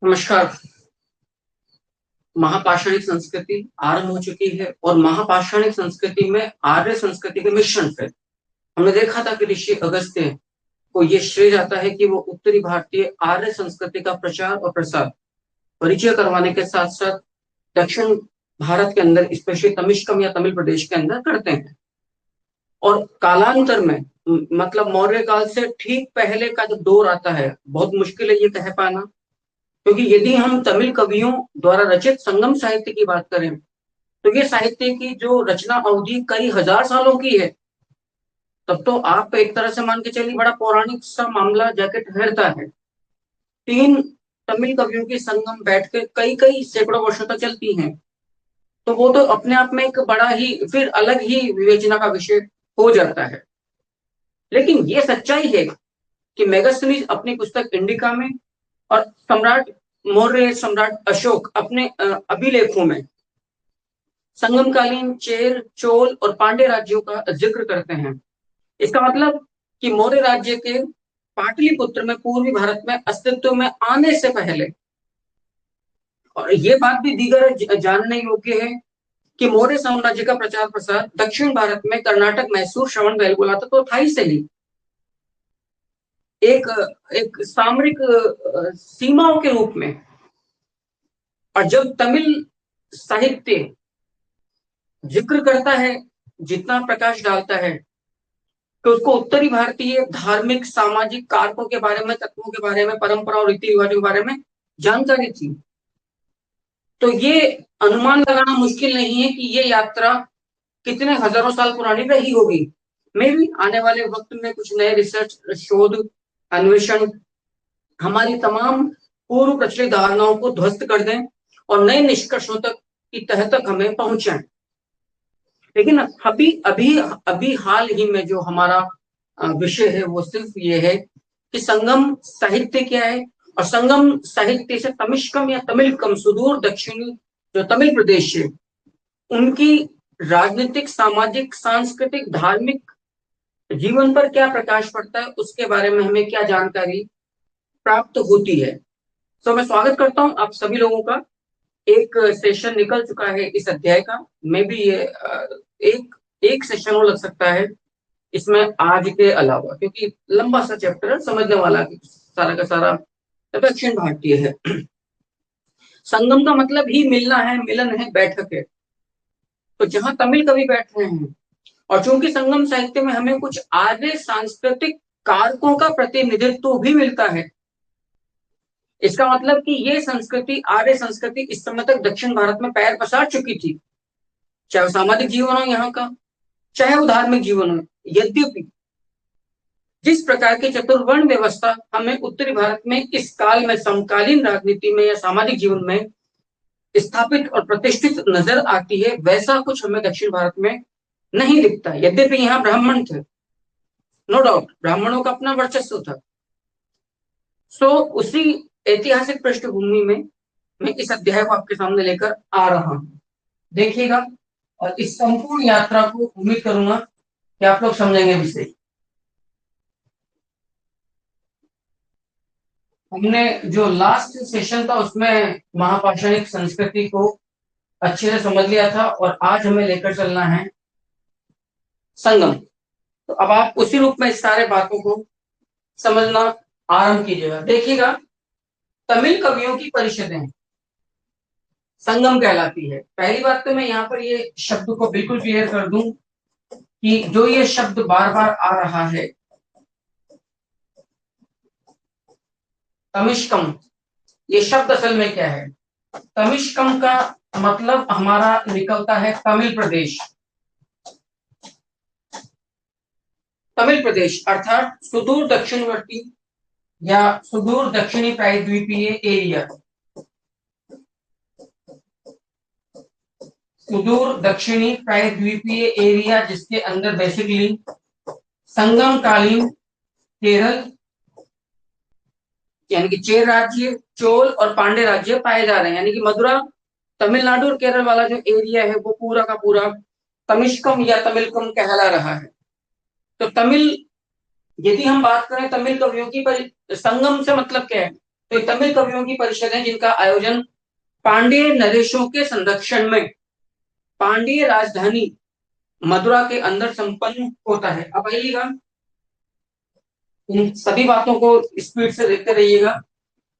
नमस्कार। महापाषाणिक संस्कृति आरंभ हो चुकी है और महापाषाणिक संस्कृति में आर्य संस्कृति के मिश्रण से हमने देखा था कि ऋषि अगस्त्य को ये श्रेय जाता है कि वो उत्तरी भारतीय आर्य संस्कृति का प्रचार और प्रसार परिचय करवाने के साथ साथ दक्षिण भारत के अंदर स्पेशली तमिश्कम या तमिल प्रदेश के अंदर करते हैं। और कालांतर में मतलब मौर्य काल से ठीक पहले का जो दौर आता है, बहुत मुश्किल है ये कह पाना, क्योंकि यदि हम तमिल कवियों द्वारा रचित संगम साहित्य की बात करें तो ये साहित्य की जो रचना अवधि कई हजार सालों की है। तब तो आप एक तरह से मान के चलिए बड़ा पौराणिक सा मामला जाके ठहरता है। तीन तमिल कवियों की संगम बैठ के कई कई सैकड़ों वर्षों तक चलती हैं, तो वो तो अपने आप में एक बड़ा ही फिर अलग ही विवेचना का विषय हो जाता है। लेकिन ये सच्चाई है कि मेगास्थनीज अपनी पुस्तक इंडिका में और सम्राट मौर्य सम्राट अशोक अपने अभिलेखों में संगमकालीन चेर चोल और पांड्य राज्यों का जिक्र करते हैं। इसका मतलब कि मौर्य राज्य के पाटलिपुत्र में पूर्वी भारत में अस्तित्व में आने से पहले, और ये बात भी दीगर जानने योग्य है कि मौर्य साम्राज्य का प्रचार प्रसार दक्षिण भारत में कर्नाटक मैसूर श्रवण बेलगोला तक तो था ही सही, एक एक सामरिक सीमाओं के रूप में। और जब तमिल साहित्य जिक्र करता है, जितना प्रकाश डालता है, तो उसको उत्तरी भारतीय धार्मिक सामाजिक कारकों के बारे में, तत्वों के बारे में, परंपरा और रीति रिवाजों के बारे में जानकारी थी। तो ये अनुमान लगाना मुश्किल नहीं है कि ये यात्रा कितने हजारों साल पुरानी रही होगी। मे भी आने वाले वक्त में कुछ नए रिसर्च शोध अन्वेषण हमारी तमाम पूर्व प्रचलित धारणाओं को ध्वस्त कर दें और नए निष्कर्षों तक की तह तक हमें पहुंचाएं। लेकिन अभी अभी अभी हाल ही में जो हमारा विषय है वो सिर्फ ये है कि संगम साहित्य क्या है, और संगम साहित्य से तमिश्कम या तमिलकम सुदूर दक्षिणी जो तमिल प्रदेश है उनकी राजनीतिक सामाजिक सांस्कृतिक धार्मिक जीवन पर क्या प्रकाश पड़ता है, उसके बारे में हमें क्या जानकारी प्राप्त होती है। तो मैं स्वागत करता हूं आप सभी लोगों का। एक सेशन निकल चुका है इस अध्याय का, मे भी ये एक एक सेशन हो लग सकता है इसमें आज के अलावा, क्योंकि लंबा सा चैप्टर है, समझने वाला सारा का सारा दक्षिण भारतीय है। संगम का मतलब ही मिलना है, मिलन है, बैठक है। तो जहां तमिल कवि बैठ रहे हैं, और चूंकि संगम साहित्य में हमें कुछ आर्य सांस्कृतिक कारकों का प्रतिनिधित्व भी मिलता है, इसका मतलब कि ये संस्कृति आर्य संस्कृति इस समय तक दक्षिण भारत में पैर पसार चुकी थी, चाहे वो सामाजिक जीवन हो यहाँ का, चाहे वो धार्मिक जीवन हो। यद्यपि जिस प्रकार की चतुर्वर्ण व्यवस्था हमें उत्तरी भारत में इस काल में समकालीन राजनीति में या सामाजिक जीवन में स्थापित और प्रतिष्ठित नजर आती है, वैसा कुछ हमें दक्षिण भारत में नहीं दिखता। यद्यपि यहाँ ब्राह्मण थे, नो डाउट ब्राह्मणों का अपना वर्चस्व था। सो उसी ऐतिहासिक पृष्ठभूमि में मैं इस अध्याय को आपके सामने लेकर आ रहा हूं, देखिएगा। और इस संपूर्ण यात्रा को उम्मीद करूंगा कि आप लोग समझेंगे विषय। हमने जो लास्ट सेशन था उसमें महापाषाणिक संस्कृति को अच्छे से समझ लिया था, और आज हमें लेकर चलना है संगम। तो अब आप उसी रूप में इस सारे बातों को समझना आरंभ कीजिएगा। देखिएगा, तमिल कवियों की परिषदें संगम कहलाती है। पहली बात तो मैं यहाँ पर ये शब्द को बिल्कुल क्लियर कर दूं कि जो ये शब्द बार बार आ रहा है तमिश्कम, ये शब्द असल में क्या है? तमिश्कम का मतलब हमारा निकलता है तमिल प्रदेश। तमिल प्रदेश अर्थात सुदूर दक्षिणवर्ती या सुदूर दक्षिणी प्रायद्वीपीय एरिया, सुदूर दक्षिणी प्रायद्वीपीय एरिया, जिसके अंदर बेसिकली संगमकालीन केरल यानी कि चेर राज्य, चोल और पांड्य राज्य पाए जा रहे हैं। यानी कि मदुरा तमिलनाडु और केरल वाला जो एरिया है वो पूरा का पूरा तमिश्कम या तमिलकम कहला रहा है। तो तमिल, यदि हम बात करें तमिल कवियों की, पर संगम से मतलब क्या है? तो तमिल कवियों की परिषद है जिनका आयोजन पांड्य नरेशों के संरक्षण में पांड्य राजधानी मदुरा के अंदर संपन्न होता है। अब आइएगा, इन सभी बातों को स्पीड से देखते रहिएगा।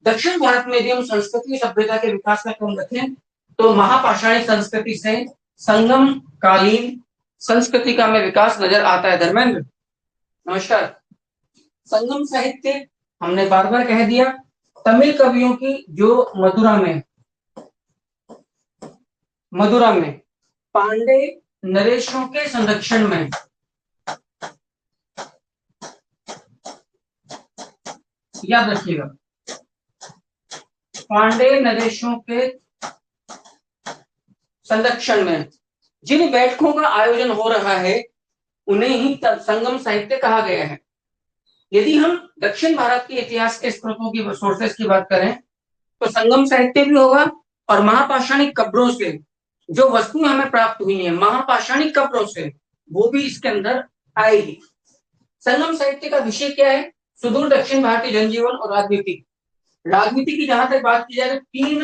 दक्षिण भारत में यदि हम संस्कृति सभ्यता के विकास का क्रम रखें तो महापाषाणी संस्कृति से संगम कालीन संस्कृति का में विकास नजर आता है। धर्मेंद्र नमस्कार। संगम साहित्य हमने बार बार कह दिया, तमिल कवियों की जो मदुरा में पांडे नरेशों के संरक्षण में याद रखिएगा, पांडे नरेशों के संरक्षण में जिन बैठकों का आयोजन हो रहा है उन्हें ही संगम साहित्य कहा गया है। यदि हम दक्षिण भारत के इतिहास के स्रोतों की सोर्सेस की बात करें तो संगम साहित्य भी होगा और महापाषाणिक कब्रों से जो वस्तुएं हमें प्राप्त हुई हैं महापाषाणिक कब्रों से वो भी इसके अंदर आएगी। संगम साहित्य का विषय क्या है? सुदूर दक्षिण भारतीय जनजीवन और राजनीति। राजनीति की जहां तक बात की जाए तो 3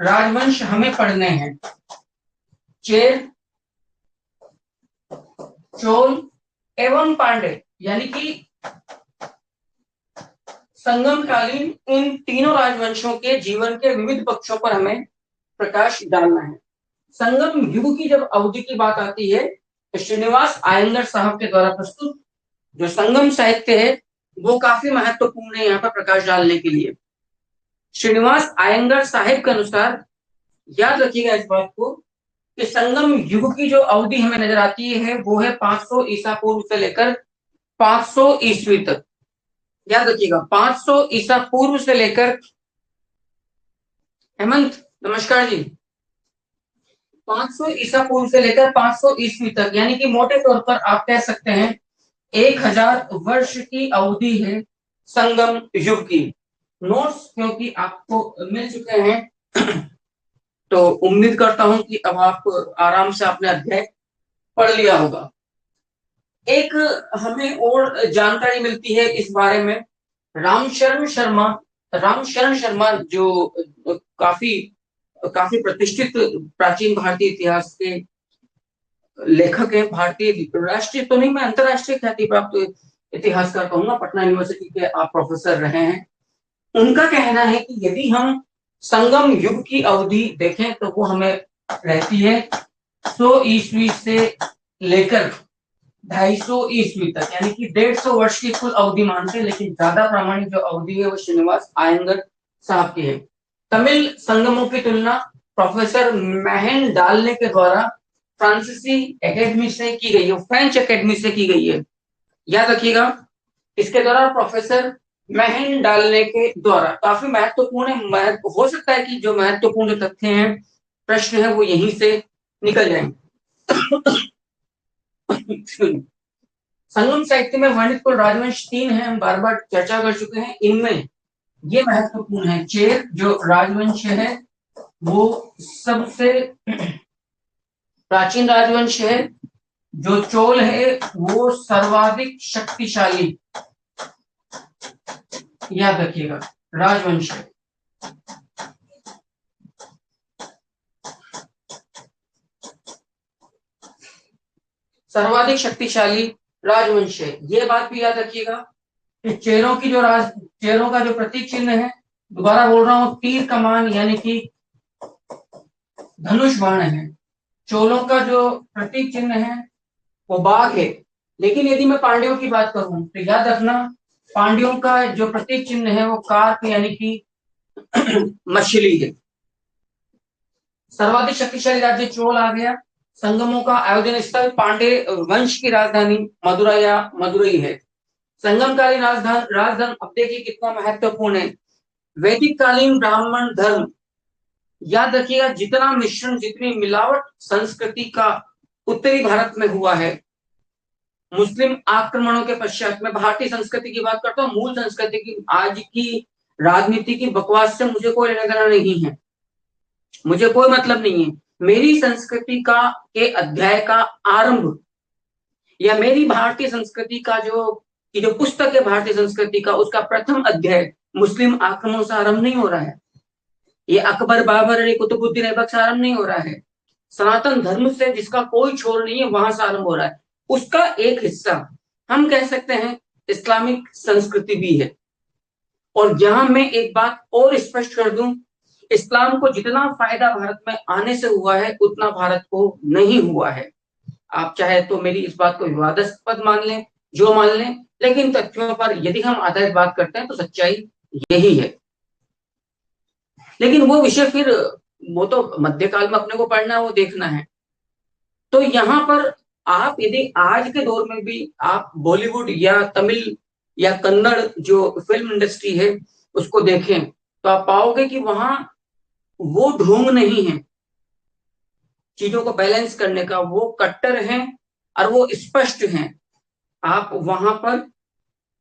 राजवंश हमें पढ़ने हैं, चेर, चोल एवं पांडे, यानी कि संगमकालीन इन तीनों राजवंशों के जीवन के विविध पक्षों पर हमें प्रकाश डालना है। संगम युग की जब अवधि की बात आती है तो श्रीनिवास आयंगर साहब के द्वारा प्रस्तुत जो संगम साहित्य है वो काफी महत्वपूर्ण है यहाँ पर प्रकाश डालने के लिए। श्रीनिवास आयंगर साहिब के अनुसार याद रखिएगा इस बात को कि संगम युग की जो अवधि हमें नजर आती है वो है 500 ईसा पूर्व से लेकर 500 ईस्वी तक। याद रखिएगा 500 ईसा पूर्व से लेकर, हेमंत नमस्कार जी, 500 ईसा पूर्व से लेकर 500 ईस्वी तक, यानी कि मोटे तौर पर आप कह सकते हैं 1000 वर्ष की अवधि है संगम युग की। नोट्स क्योंकि आपको मिल चुके हैं तो उम्मीद करता हूं कि अब आप आराम से आपने अध्याय पढ़ लिया होगा। एक हमें और जानकारी मिलती है इस बारे में, रामशरण शर्मा जो काफी प्रतिष्ठित प्राचीन भारतीय इतिहास के लेखक हैं, भारतीय राष्ट्रीय तो नहीं मैं अंतरराष्ट्रीय ख्याति प्राप्त इतिहासकार कहूंगा, पटना यूनिवर्सिटी के आप प्रोफेसर रहे हैं। उनका कहना है कि यदि हम संगम युग की अवधि देखें तो वो हमें रहती है 100 ईस्वी से लेकर 250 ईस्वी तक, यानी कि 150 वर्ष की कुल अवधि मानते हैं, लेकिन ज्यादा प्रामाणिक जो अवधि है वो श्रीनिवास आयंगर साहब की है। तमिल संगमों की तुलना प्रोफेसर महन डालने के द्वारा फ्रांसीसी एकेडमी से की गई है, फ्रेंच एकेडमी से की गई है। याद रखिएगा इसके द्वारा प्रोफेसर महन डालने के द्वारा काफी महत्वपूर्ण है। हो सकता है कि जो महत्वपूर्ण तथ्य हैं प्रश्न है वो यहीं से निकल जाएंगे। संगम साहित्य में वर्णित कुल राजवंश 3 हैं, हम बार बार चर्चा कर चुके हैं। इनमें ये महत्वपूर्ण है, चेर जो राजवंश है वो सबसे प्राचीन राजवंश है, जो चोल है वो सर्वाधिक शक्तिशाली, याद रखिएगा, राजवंश है। सर्वाधिक शक्तिशाली राजवंश है, ये बात भी याद रखिएगा कि चेरों का जो प्रतीक चिन्ह है, दोबारा बोल रहा हूं, तीर कमान यानी कि धनुष बाण है। चोलों का जो प्रतीक चिन्ह है वो बाघ है। लेकिन यदि मैं पांड्यों की बात करूं तो याद रखना पांड्यों का जो प्रतीक चिन्ह है वो कार्प यानी कि मछली है। सर्वाधिक शक्तिशाली राज्य चोल आ गया। संगमों का आयोजन स्थल पांडे वंश की राजधानी मदुरा या मदुरई है। संगमकालीन राजधर्म अब देखिए कितना महत्वपूर्ण है। वैदिक कालीन ब्राह्मण धर्म, याद रखिएगा जितना मिश्रण जितनी मिलावट संस्कृति का उत्तरी भारत में हुआ है, मुस्लिम आक्रमणों के पश्चात, मैं भारतीय संस्कृति की बात करता हूँ, मूल संस्कृति की, आज की राजनीति की बकवास से मुझे कोई लेना देना नहीं है, मुझे कोई मतलब नहीं है। मेरी संस्कृति का के अध्याय का आरंभ या मेरी भारतीय संस्कृति का जो पुस्तक है भारतीय संस्कृति का, उसका प्रथम अध्याय मुस्लिम आक्रमण से आरंभ नहीं हो रहा है, ये अकबर बाबर अली कुतुबुद्दीन ऐबक से आरंभ नहीं हो रहा है, सनातन धर्म से जिसका कोई छोर नहीं है वहां से आरंभ हो रहा है। उसका एक हिस्सा हम कह सकते हैं इस्लामिक संस्कृति भी है। और यहां मैं एक बात और स्पष्ट कर दूं, इस्लाम को जितना फायदा भारत में आने से हुआ है उतना भारत को नहीं हुआ है। आप चाहे तो मेरी इस बात को विवादास्पद मान लें, जो मान लें, लेकिन तथ्यों पर यदि हम आधारित बात करते हैं तो सच्चाई यही है। लेकिन वो विषय फिर, वो तो मध्यकाल में अपने को पढ़ना है, वो देखना है। तो यहाँ पर आप यदि आज के दौर में भी आप बॉलीवुड या तमिल या कन्नड़ जो फिल्म इंडस्ट्री है उसको देखें तो आप पाओगे कि वहां वो ढोंग नहीं है चीजों को बैलेंस करने का, वो कट्टर हैं और वो स्पष्ट हैं। आप वहां पर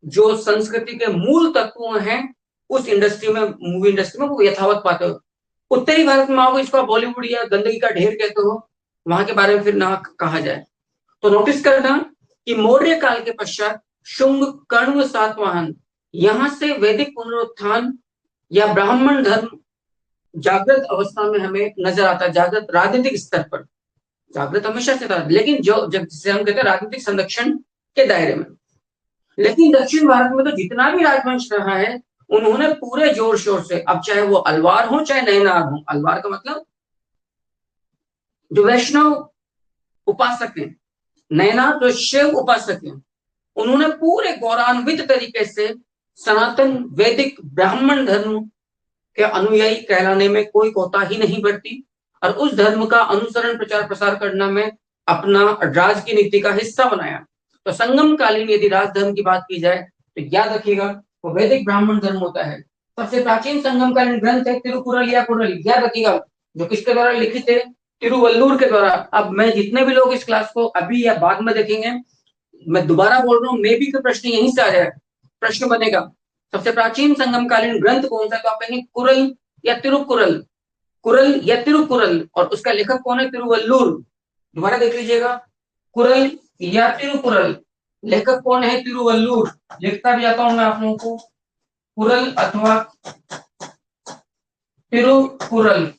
जो संस्कृति के मूल तत्व हैं उस इंडस्ट्री में, मूवी इंडस्ट्री में, वो यथावत पाते हो। उत्तरी भारत में आओगे, इसको बॉलीवुड या गंदगी का ढेर कहते हो, वहां के बारे में फिर ना कहा जाए। तो नोटिस करना कि मौर्य काल के पश्चात शुंग, कण्व, सातवाहन, यहां से वैदिक पुनरुत्थान या ब्राह्मण धर्म जागृत अवस्था में हमें नजर आता है, जागृत राजनीतिक स्तर पर। जागृत हमेशा से था, लेकिन जो जब जिसे हम कहते हैं राजनीतिक संरक्षण के दायरे में। लेकिन दक्षिण भारत में तो जितना भी राजवंश रहा है उन्होंने पूरे जोर शोर से, अब चाहे वो अलवार हो चाहे नयनार हो, अलवार का मतलब जो वैष्णव उपासक हैं, नयनार जो शिव उपासक हैं, उन्होंने पूरे गौरवान्वित तरीके से सनातन वैदिक ब्राह्मण धर्म के अनुयायी कहलाने में कोई कोताही नहीं बरती और उस धर्म का अनुसरण, प्रचार प्रसार करना में अपना राज की नीति का हिस्सा बनाया। तो संगम कालीन यदि राज धर्म की बात की जाए तो याद रखिएगा वो वैदिक ब्राह्मण धर्म होता है। सबसे प्राचीन संगम कालीन ग्रंथ है तिरुकुरल या कुरल, याद रखिएगा, जो किसके द्वारा लिखित है? तिरुवल्लुवर के द्वारा। अब मैं जितने भी लोग इस क्लास को अभी या बाद में देखेंगे, मैं दोबारा बोल रहा हूँ, मे बी का प्रश्न यहीं से आ जाए, प्रश्न बनेगा सबसे प्राचीन संगमकालीन ग्रंथ कौन सा, तो आप कहेंगे कुरल या तिरुकुरल, कुरल या तिरुकुरल, और उसका लेखक कौन है? तिरुवल्लुर। दोबारा देख लीजिएगा, कुरल या तिरुकुरल, लेखक कौन है? तिरुवल्लुर। लिखता भी आता हूं मैं आप लोगों को, कुरल अथवा तिरुकुरल।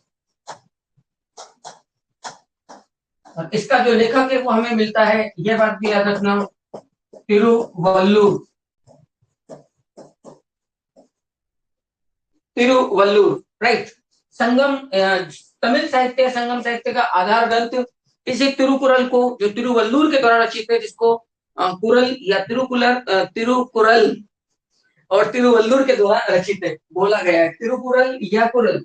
और इसका जो लेखक है वो हमें मिलता है, यह बात भी याद रखना, तिरुवल्लुर। तिरुवल्लुर, राइट। संगम तमिल साहित्य, संगम साहित्य का आधार ग्रंथ इसी तिरुकुरल को, जो तिरुवल्लुर के द्वारा रचित है, जिसको कुरल या तिरुकुरल और तिरुवल्लुर के द्वारा रचित है बोला गया है, तिरुकुरल या कुरल।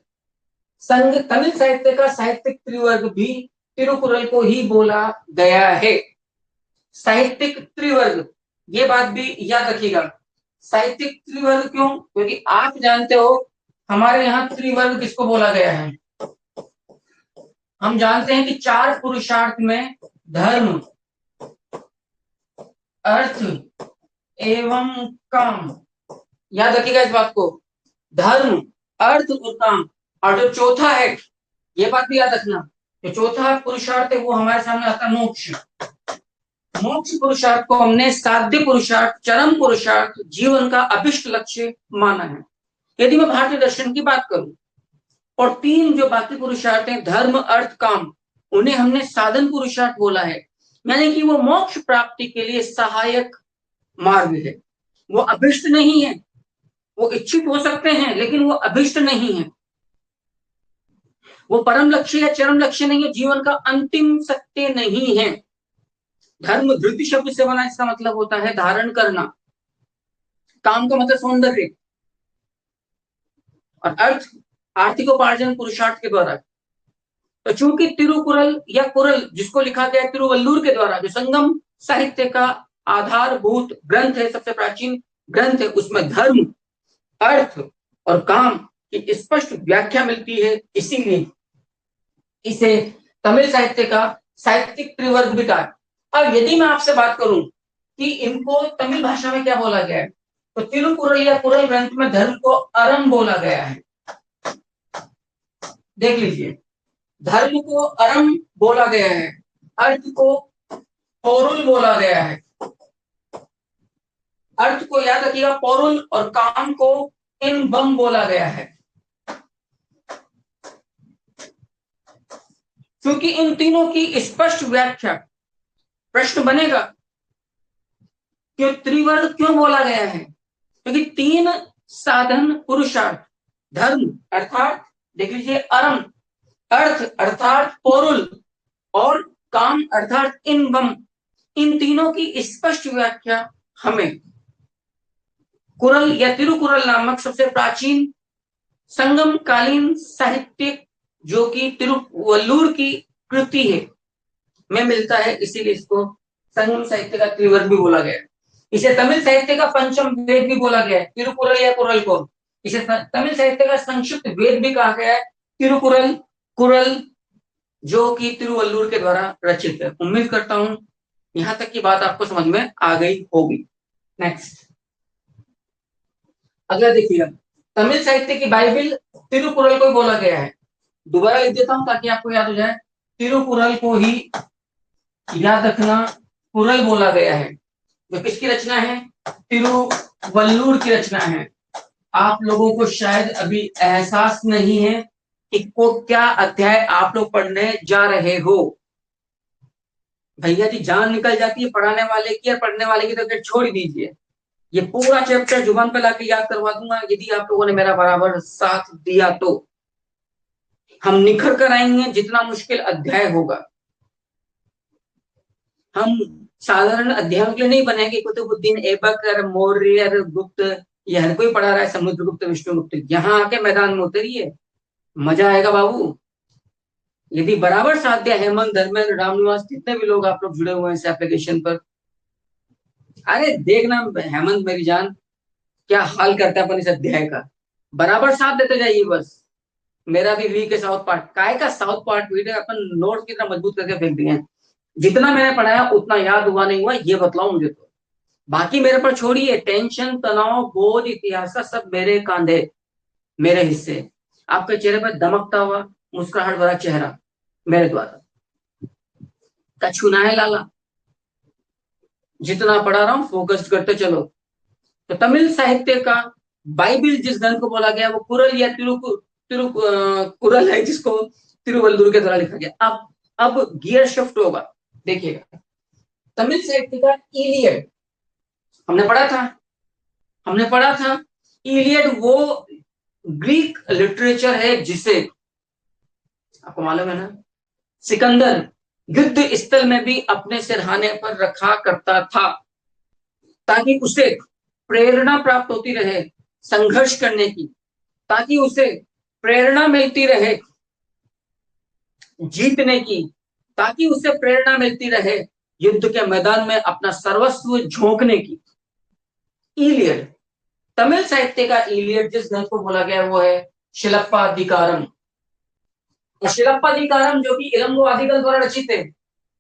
संग तमिल साहित्य का साहित्यिक त्रिवर्ग भी तिरुकुरल को ही बोला गया है। साहित्यिक त्रिवर्ग, ये बात भी याद रखिएगा। साहित्यिक त्रिवर्ग क्यों? क्योंकि आप जानते हो हमारे यहाँ त्रिवर्ग किसको बोला गया है? हम जानते हैं कि चार पुरुषार्थ में धर्म, अर्थ एवं काम, याद रखिएगा इस बात को, धर्म, अर्थ और काम। और जो चौथा है, ये बात भी याद रखना, जो चौथा पुरुषार्थ है वो हमारे सामने आता है मोक्ष। मोक्ष पुरुषार्थ को हमने साध्य पुरुषार्थ, चरम पुरुषार्थ, जीवन का अभिष्ट लक्ष्य माना है यदि मैं भारतीय दर्शन की बात करूं। और तीन जो बाकी पुरुषार्थ हैं, धर्म, अर्थ, काम, उन्हें हमने साधन पुरुषार्थ बोला है, यानी कि वो मोक्ष प्राप्ति के लिए सहायक मार्ग है, वो अभिष्ट नहीं है। वो इच्छित हो सकते हैं लेकिन वो अभिष्ट नहीं है, वो परम लक्ष्य या चरम लक्ष्य नहीं है, जीवन का अंतिम सत्य नहीं है। धर्म धृति शब्द से बना, इसका मतलब होता है धारण करना। काम का मतलब सौंदर्य। और अर्थ, आर्थिक उपार्जन पुरुषार्थ के द्वारा। तो चूंकि तिरुकुरल या कुरल जिसको लिखा गया तिरुवल्लुर के द्वारा, जो संगम साहित्य का आधारभूत ग्रंथ है, सबसे प्राचीन ग्रंथ है, उसमें धर्म, अर्थ और काम की स्पष्ट व्याख्या मिलती है, इसीलिए इसे तमिल साहित्य का साहित्यिक त्रिवर्ग भी कहा। अब यदि मैं आपसे बात करूं कि इनको तमिल भाषा में क्या बोला गया है, तो तिरुकुरल या कुरल ग्रंथ में धर्म को अरम बोला गया है। देख लीजिए, धर्म को अरम बोला गया है, अर्थ को पौरुल बोला गया है। अर्थ को याद रखिएगा पौरुल, और काम को इन बम बोला गया है, क्योंकि इन तीनों की स्पष्ट व्याख्या। प्रश्न बनेगा क्यों त्रिवर्ग क्यों बोला गया है? क्योंकि तीन साधन पुरुषार्थ, धर्म अर्थात देख लीजिए अरम, अर्थ अर्थात पोरुल, और काम अर्थात इनवम, इन तीनों की स्पष्ट व्याख्या हमें कुरल या तिरुकुरल नामक सबसे प्राचीन संगम कालीन साहित्य, जो कि तिरुवल्लुवर की कृति है, में मिलता है। इसीलिए इसको संगम साहित्य का त्रिवर्ग भी बोला गया है। इसे तमिल साहित्य का पंचम वेद भी बोला गया है, तिरुकुरल या कुरल को। इसे तमिल साहित्य का संक्षिप्त वेद भी कहा गया है, तिरुकुरल कुरल, जो कि तिरुवल्लुवर के द्वारा रचित है। उम्मीद करता हूं यहां तक की बात आपको समझ में आ गई होगी। नेक्स्ट, अगला देखिएगा, तमिल साहित्य की बाइबिल तिरुकुरल को बोला गया है। दोबारा लिख देता हूं ताकि आपको याद हो जाए, तिरुकुरल को ही याद रखना, कुरल बोला गया है, जो किसकी रचना है? तिरुवल्लुवर की रचना है। आप लोगों को शायद अभी एहसास नहीं है कि को क्या अध्याय आप लोग पढ़ने जा रहे हो। भैया जी जान निकल जाती है पढ़ाने वाले की, और पढ़ने वाले की तो फिर छोड़ दीजिए। ये पूरा चैप्टर जुबान पे लाके याद करवा दूंगा, यदि आप लोगों ने मेरा बराबर साथ दिया तो। हम निखर कर आएंगे, जितना मुश्किल अध्याय होगा। हम साधारण अध्ययन के लिए नहीं बनेंगे कुतुबुद्दीन ऐबक, मौर्य, गुप्त, ये हर कोई पढ़ा रहा है, समुद्रगुप्त, विष्णुगुप्त। यहाँ आके मैदान में उतरिए, मजा आएगा बाबू। यदि बराबर साथ दिया, हेमंत, धर्मेंद्र, रामनिवास, जितने भी लोग आप लोग जुड़े हुए हैं इस एप्लीकेशन पर, अरे देखना हेमंत मेरी जान क्या हाल करता है अपन इस अध्याय का। बराबर साथ देते जाइए बस। मेरा भी वीक है साउथ पार्ट, काय का साउथ पार्ट वीक है, अपन नोट की तरह मजबूत करके फेंक दिए हैं। जितना मैंने पढ़ाया उतना याद हुआ नहीं हुआ ये बतलाओ मुझे तो। बाकी मेरे पर छोड़िए, टेंशन, तनाव, बोझ, इतिहास का सब मेरे कांधे, मेरे हिस्से। आपके चेहरे पर दमकता हुआ मुस्कुराहट भरा चेहरा मेरे द्वारा कछुना है लाला। जितना पढ़ा रहा हूं फोकस करते चलो। तो तमिल साहित्य का बाइबिल जिस ग्रंथ को बोला गया वो कुरल या कुरल है, जिसको तिरुवल्लुवर के द्वारा लिखा गया। अब गियर शिफ्ट होगा, देखिएगा। तमिल साहित्य का इलियड हमने पढ़ा था इलियड वो ग्रीक लिटरेचर है जिसे आपको मालूम है ना, सिकंदर युद्ध स्थल में भी अपने सिरहाने पर रखा करता था, ताकि उसे प्रेरणा प्राप्त होती रहे संघर्ष करने की, ताकि उसे प्रेरणा मिलती रहे जीतने की, ताकि उसे प्रेरणा मिलती रहे युद्ध के मैदान में अपना सर्वस्व झोंकने की। इलियड, तमिल साहित्य का इलियड जिस ग्रंथ को बोला गया वो है शिलप्पाधिकारम। शिलप्पाधिकारम जो कि इलंगो आदिकल द्वारा रचित है,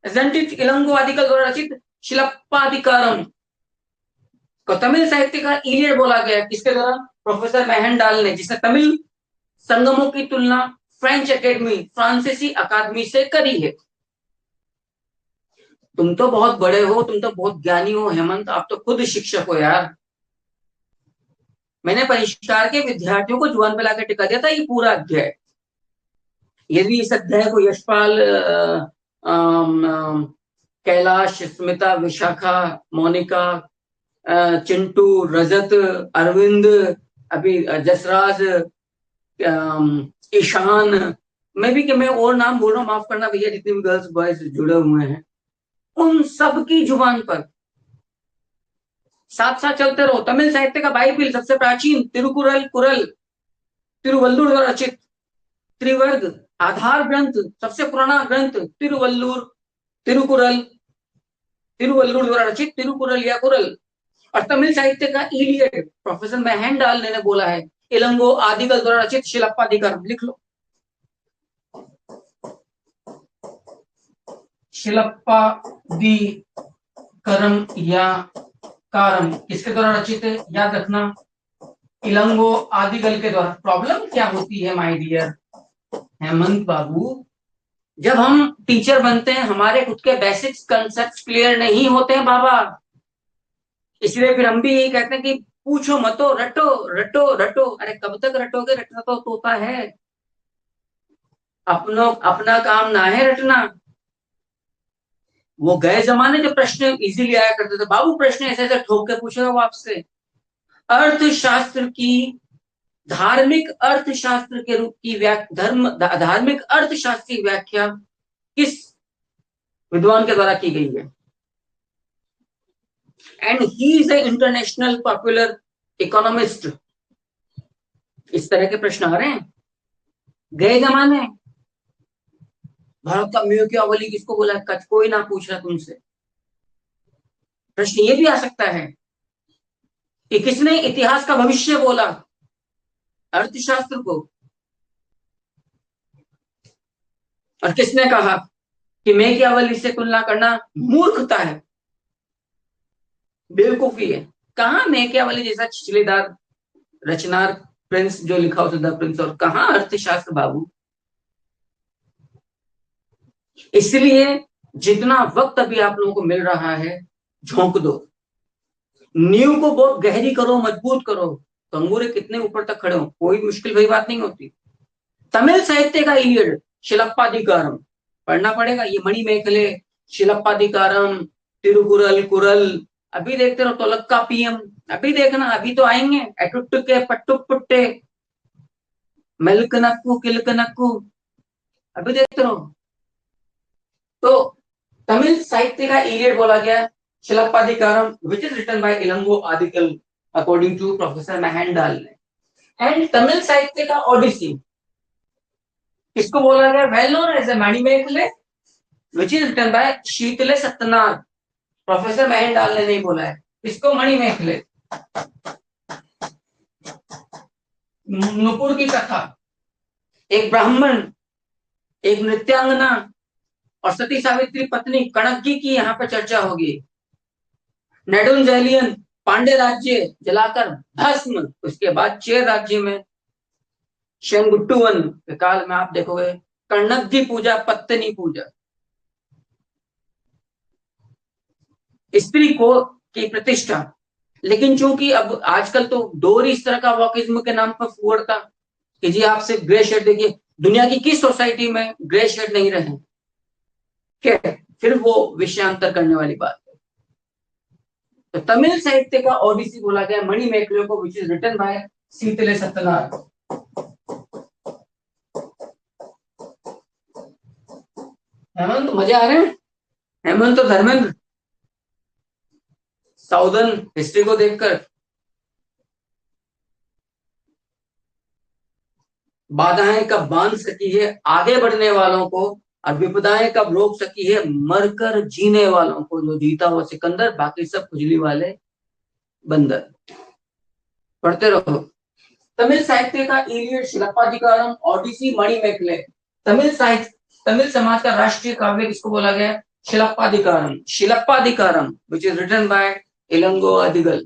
इलंगो आदिकल द्वारा रचित शिलप्पाधिकारम को तमिल साहित्य का इलियड बोला गया। किसके द्वारा? प्रोफेसर महनडाल ने, जिसने तमिल संगमों की तुलना फ्रेंच एकेडमी, फ्रांसीसी अकादमी से करी है। तुम तो बहुत बड़े हो, तुम तो बहुत ज्ञानी हो हेमंत, आप तो खुद शिक्षक हो यार। मैंने परिष्कार के विद्यार्थियों को जुबान पे लाकर टिका दिया था ये पूरा अध्याय। यदि इस अध्याय को यशपाल, कैलाश, स्मिता, विशाखा, मोनिका, चिंटू, रजत, अरविंद, अभी जसराज, ईशान, मैं भी कि मैं और नाम बोल रहा हूँ, माफ करना भैया जितने भी गर्ल्स बॉयज जुड़े हुए हैं, उन सबकी जुबान पर साथ साथ चलते रहो। तमिल साहित्य का बाइबिल सबसे प्राचीन तिरुकुरल कुरल, तिरुवल्लुवर द्वारा रचित त्रिवर्ग आधार ग्रंथ, सबसे पुराना ग्रंथ तिरुवल्लुवर, तिरुकुरल, तिरुवल्लुवर द्वारा रचित तिरुकुरल या कुरल। और तमिल साहित्य का इलियड प्रोफेसर महनडाल ने बोला है इलंगो आदिकल द्वारा रचित शिलप्पाधिकारम। लिख लो, शिलप्पाधिकारम या कारम किसके द्वारा रचित है? याद रखना, इलंगो आदिकल के द्वारा। प्रॉब्लम क्या होती है माय डियर हेमंत बाबू, जब हम टीचर बनते हैं हमारे खुद के बेसिक्स कंसेप्ट क्लियर नहीं होते हैं बाबा। इसलिए फिर हम भी यही कहते हैं कि पूछो मतो, रटो रटो रटो। अरे कब तक रटोगे? रटना तो तोता है, अपनो अपना काम ना है रटना। वो गए जमाने जो प्रश्न इजीली आया करते थे बाबू, प्रश्न ऐसे ऐसे ठोक के पूछेगा वो आपसे। अर्थशास्त्र की, धार्मिक अर्थशास्त्र के रूप की व्याख्या, धार्मिक अर्थशास्त्र की व्याख्या किस विद्वान के द्वारा की गई है? And he is a international popular economist. इस तरह के प्रश्न आ रहे हैं गए जमाने। भारत का म्यूकियावली किसको बोला? कोई ना पूछ रहा तुमसे। प्रश्न ये भी आ सकता है कि किसने इतिहास का भविष्य बोला? अर्थशास्त्र को। और किसने कहा कि मैकियावेली से तुलना करना मूर्खता है, बेवकूफी है? कहां मैकियावेली जैसा छिछलेदार रचनार प्रिंस जो लिखा हो द प्रिंस, और कहां अर्थशास्त्र बाबू। इसलिए जितना वक्त अभी आप लोगों को मिल रहा है, झोंक दो, नींव को बहुत गहरी करो, मजबूत करो। तो अंगूरे कितने ऊपर तक खड़े हो, कोई मुश्किल भरी बात नहीं होती। तमिल साहित्य का इलियड, शिलप्पाधिकारम पढ़ना पड़ेगा। ये मणि मेखले, शिलप्पाधिकारम, तिरुकुरल कुरल, अभी देखते रहो तोलक्का पीएम, अभी देखना, अभी तो आएंगे एटुट्टु के पट्टुक पुट्टे, मिल्क नक्कू किल्क नक्कू, अभी देखते रहो। तो तमिल साहित्य का इलियड बोला गया Silappatikaram, which is written by Ilango Adigal according to professor महंडाल ने। एंड तमिल साहित्य का ओडिसी किसको बोला गया? Well known as a Manimekalai, which is written by Sithalai Sathanar. Professor महंडाल ने नहीं बोला है। इसको मणिमेखले। नुपुर की कथा, एक ब्राह्मण, एक नृत्यांगना और सती सावित्री पत्नी कणकी की यहाँ पे चर्चा होगी। नेडुंजैलियन, पांडे राज्य जलाकर भस्म, उसके बाद चेर राज्य में शेंगुट्टुवन के काल में आप देखोगे कर्णक पूजा, पत्तनी पूजा, स्त्री को की प्रतिष्ठा। लेकिन चूंकि अब आजकल तो दौर इस तरह का वॉकिज्म के नाम पर फुअरता कि जी आप सिर्फ ग्रे शेड देखिए, दुनिया की किस सोसाइटी में ग्रे शेड नहीं रहे? क्या फिर वो विषयांतर करने वाली बात है। तो तमिल साहित्य का ओडिसी बोला गया मणि मेखले को, which is written by Sithalai Sathanar. Hemant मजे आ रहे हैं? हेमंत तो धर्मेंद्र साउदर्न हिस्ट्री को देखकर बाधाएं कब बांध सकी है आगे बढ़ने वालों को, और विपदाएं कब रोक सकी है मरकर जीने वालों को। जो जीता हुआ सिकंदर, बाकी सब खुजली वाले बंदर। पढ़ते रहो। तमिल साहित्य का इलियड, शिलप्पाधिकारम, ओडिसी, मणिमेखले। तमिल साहित्य, तमिल समाज का राष्ट्रीय काव्य किसको बोला गया? Silappatikaram. Silappatikaram which is written by Ilango Adigal.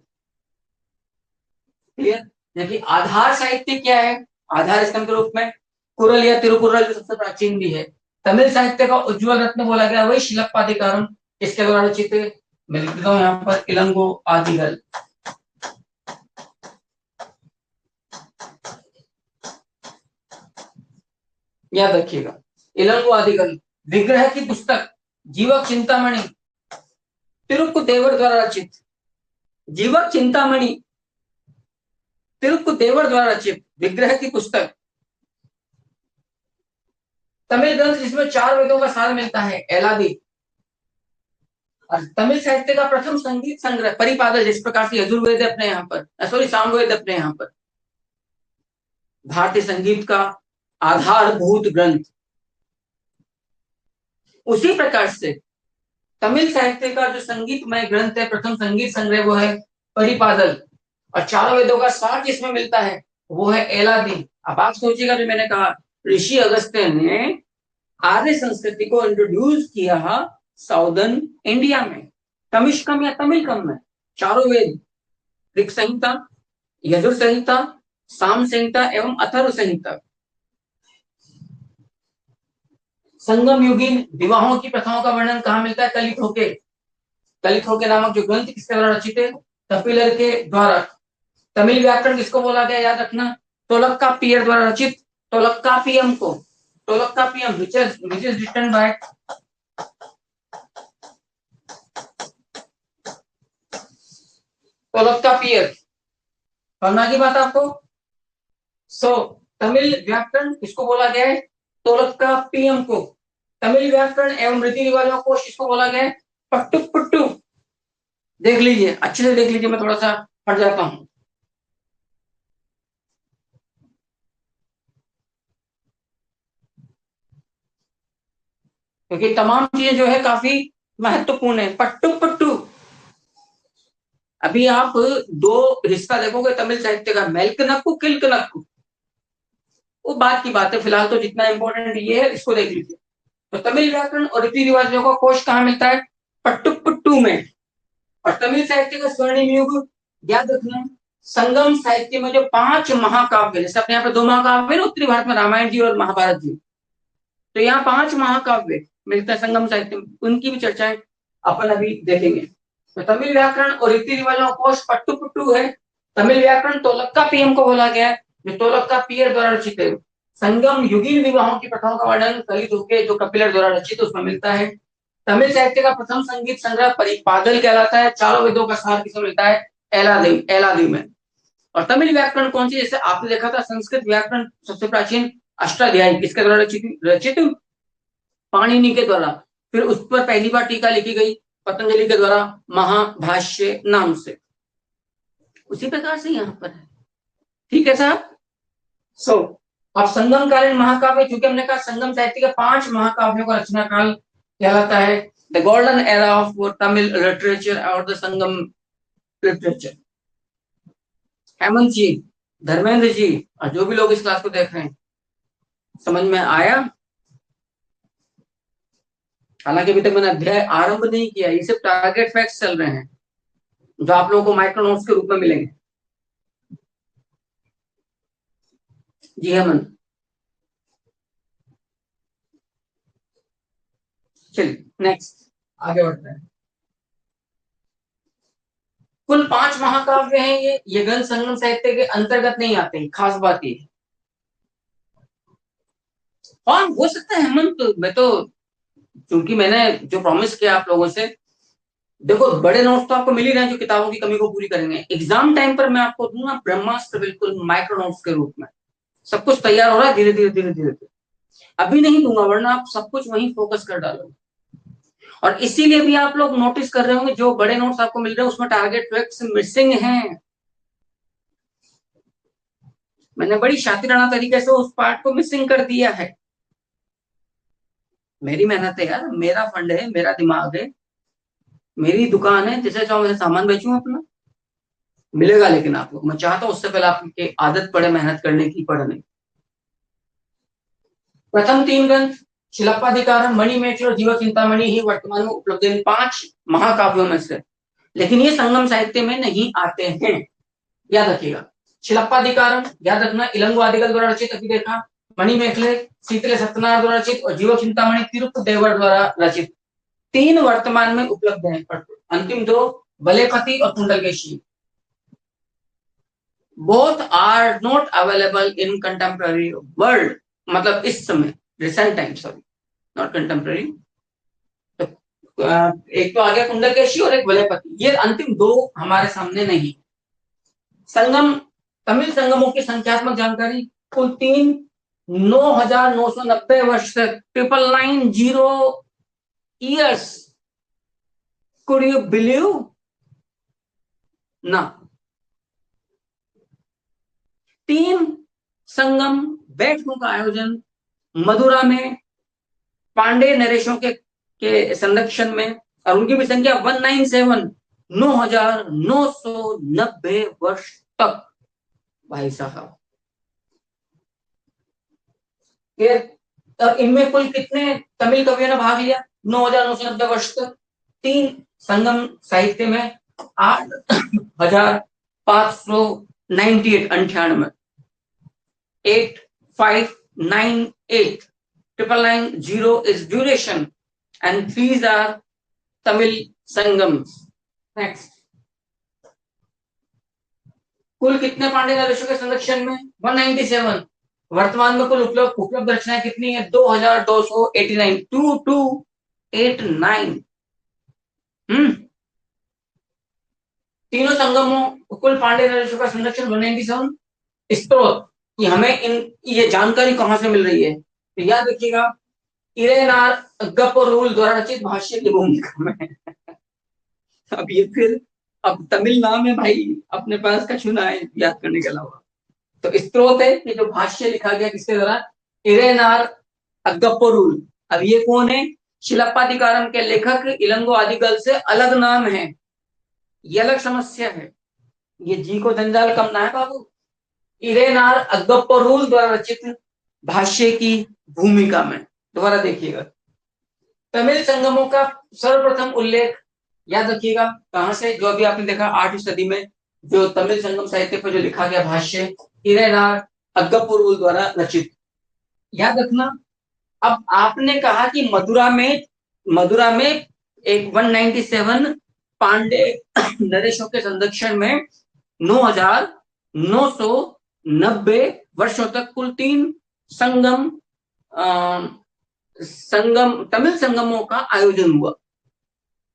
Clear? देखिए आधार साहित्य क्या है? आधार स्तंभ के रूप में कुरल या तिरुकुरल जो सबसे प्राचीन भी है। तमिल साहित्य का उज्ज्वल रत्न बोला गया वही शिलप्पाधिकारम, इसके द्वारा रचित। मैं लिख देता हूं यहाँ पर इलंगो आदिगल। याद रखिएगा इलंगो आदिगल। विग्रह की पुस्तक, जीवक चिंतामणि, तिरुक्कुदेवर द्वारा रचित। जीवक चिंतामणि तिरुक्कुदेवर द्वारा रचित विग्रह की पुस्तक, तमिल ग्रंथ जिसमें 4 वेदों का सार मिलता है, एलादी। और तमिल साहित्य का प्रथम संगीत संग्रह परिपादल, जिस प्रकार से यजुर्वेद अपने यहाँ पर, सॉरी सामवेद अपने यहाँ पर भारतीय संगीत का आधारभूत ग्रंथ, उसी प्रकार से तमिल साहित्य का जो संगीतमय ग्रंथ है, प्रथम संगीत संग्रह, वो है परिपादल। और 4 वेदों का सार जिसमें मिलता है वो है एलादी। अब आप सोचिएगा, जो मैंने कहा ऋषि अगस्त्य ने आर्य संस्कृति को इंट्रोड्यूस किया साउदर्न इंडिया में, तमिश्कम या तमिलकम में। 4 वेद, ऋग संहिता, यजुर संहिता, साम संहिता एवं अथर्व संहिता। संगम युगीन विवाहों की प्रथाओं का वर्णन कहाँ मिलता है? कलित होके। कलित होके नामक जो ग्रंथ किसके द्वारा रचित है? कपिलर के द्वारा। तमिल व्याकरण किसको बोला गया, याद रखना, तोलक्कापियर द्वारा रचित तोलक्कापियम को, तोलक्कापियम which is written by तोलक्कापियर। पढ़ना की बात आपको। तमिल व्याकरण किसको बोला गया है, तोलक्कापियम को। तमिल व्याकरण एवं रीति रिवाजों को किसको बोला गया है, पट्टुपुट्टू। देख लीजिए, अच्छे से देख लीजिए, मैं थोड़ा सा हट जाता हूं। क्योंकि तमाम चीजें जो है काफी महत्वपूर्ण है। पट्टुपुट्टू, अभी आप दो हिस्सा देखोगे तमिल साहित्य का, मेलकनक्कू किलकनक्कू, वो बात की बात है, फिलहाल तो जितना इंपॉर्टेंट ये है इसको देख लीजिए। तो तमिल व्याकरण और रीति रिवाजों का कोश कहाँ मिलता है, पट्टुपुट्टू में। और तमिल साहित्य का स्वर्णिम युग याद रखना, संगम साहित्य में जो 5 महाकाव्य, जैसे अपने यहाँ पे 2 महाकाव्य है, उत्तरी भारत में रामायण जी और महाभारत जी, तो यहाँ 5 महाकाव्य मिलता है संगम साहित्य में, उनकी भी चर्चाएं अपन अभी देखेंगे। तो तमिल व्याकरण और रीति रिवाजों का कोश पट्टुपुट्टू है। तमिल व्याकरण तोलक्कापियम को बोला गया है, जो तोलक्कापियर द्वारा रचित है। संगम युगीन विवाहों की प्रथाओं का वर्णन कलित होके जो कपिलर द्वारा रचित उसमें मिलता है। तमिल साहित्य का प्रथम संगीत संग्रह परिपादल कहलाता है। चारों वेदों का सार किसमें मिलता है, एलादी में। और तमिल व्याकरण कौन सी, जैसे आपने देखा था संस्कृत व्याकरण सबसे प्राचीन अष्टाध्यायी किसके द्वारा रचित, पाणिनि के द्वारा। फिर उस पर पहली बार टीका लिखी गई पतंजलि के द्वारा महाभाष्य नाम से। उसी प्रकार से यहाँ पर है, ठीक है साहब। अब संगम कालीन महाकाव्य, चूंकि हमने कहा संगम साहित्य के 5 महाकाव्यों का रचना काल कहलाता है, the golden era of Tamil literature और द संगम लिटरेचर। हेमंत जी, धर्मेंद्र जी और जो भी लोग इस क्लास को देख रहे हैं, समझ में आया। हालांकि अभी तक मैंने अध्याय आरंभ नहीं किया, ये सिर्फ टारगेट फैक्ट्स चल रहे हैं जो आप लोगों को माइक्रो नोट्स के रूप में मिलेंगे। जी हेमंत, चलिए नेक्स्ट आगे बढ़ते हैं। कुल 5 महाकाव्य हैं ये ग्रंथ संगम साहित्य के अंतर्गत नहीं आते हैं, खास बात ये। हाँ हो सकता है हेमंत, मैं तो क्योंकि मैंने जो प्रॉमिस किया आप लोगों से, देखो बड़े नोट्स तो आपको मिल ही रहे हैं जो किताबों की कमी को पूरी करेंगे। एग्जाम टाइम पर मैं आपको दूंगा ब्रह्मास्त्र, बिल्कुल माइक्रो नोट्स के रूप में। सब कुछ तैयार हो रहा है, धीरे धीरे धीरे धीरे धीरे। अभी नहीं दूंगा वरना आप सब कुछ वहीं फोकस कर डालोगे। और इसीलिए भी आप लोग नोटिस कर रहे होंगे जो बड़े नोट्स आपको मिल रहे हैं उसमें टारगेट फैक्ट्स मिसिंग हैं। मैंने बड़ी शातिराना तरीके से उस पार्ट को मिसिंग कर दिया है। मेरी मेहनत है यार, मेरा फंड है, मेरा दिमाग है, मेरी दुकान है, जैसे चाहो वैसे सामान बेचूं अपना, मिलेगा। लेकिन आप लोग, मैं चाहता हूं उससे पहले आपकी आदत पड़े मेहनत करने की, पढ़ने। प्रथम 3 ग्रंथ शिलप्पाधिकारम, मणिमेखला और जीव चिंतामणि ही वर्तमान में उपलब्ध इन 5 महाकाव्यों में से, लेकिन ये संगम साहित्य में नहीं आते हैं, याद रखिएगा। शिलप्पाधिकारम याद रखना, इलंगो आदिगल द्वारा रचित, अभी देखा। मणिमेखले शीतले सत्यनारायण द्वारा रचित और जीव चिंतामणि तिरुप्त देवर द्वारा रचित। 3 वर्तमान में उपलब्ध हैं, अंतिम 2 बलेपति और Kundalakesi. Both are not available in contemporary world, मतलब इस समय recent time, sorry not contemporary. तो एक तो आ गया कुंडलकेशी और एक बलेपति, ये अंतिम 2 हमारे सामने नहीं। संगम, तमिल संगमों की संख्यात्मक जानकारी कुल 3 9,990 वर्ष से 990 years. Could you believe? ना। 3 संगम बैठकों का आयोजन मदुरा में पांडे नरेशों के संरक्षण में, और उनकी भी संख्या 197, 9,990 वर्ष तक। भाई साहब, इनमें कुल कितने तमिल कवियों ने भाग लिया, 9,990 वर्ष तक। 3 संगम साहित्य में 8,598 98 8598 990 is duration and these are Tamil Sangams. Next. कुल कितने पांड्य नरेशों के संरक्षण में? 197। वर्तमान में कुल उपलब्ध उपलब्ध रचनाएं कितनी है? 2289, 2289। तीनों संगमों कुल पांड्य नरेशों का संरक्षण 197। स्त्रोत कि हमें ये जानकारी कहां से मिल रही है, तो याद रखिएगा, इरेनार गपोरुल द्वारा रचित भाष्य की भूमिका में। अब ये फिर, अब तमिल नाम है भाई, अपने पास का चुना है याद करने के अलावा। तो स्त्रोत है कि जो भाष्य लिखा गया किसके द्वारा? इरेनार अगपोरुल। अब ये कौन है? शिलप्पाधिकारम के लेखक इलंगो आदिगल से अलग नाम है, ये अलग समस्या है। ये जी को जंजाल कम ना है बाबू। इरेनार अगपोरुल द्वारा रचित भाष्य की भूमिका में, दोबारा देखिएगा, तमिल संगमों का सर्वप्रथम उल्लेख याद रखिएगा कहां से? जो अभी आपने देखा 8वीं सदी में जो तमिल संगम साहित्य पर जो लिखा गया भाष्य, इरेनार अगपोरुल द्वारा रचित, याद रखना। अब आपने कहा कि मदुरा में एक 197 पांडे नरेशों के संरक्षण में 9,990 वर्षों तक कुल 3 संगम तमिल संगमों का आयोजन हुआ।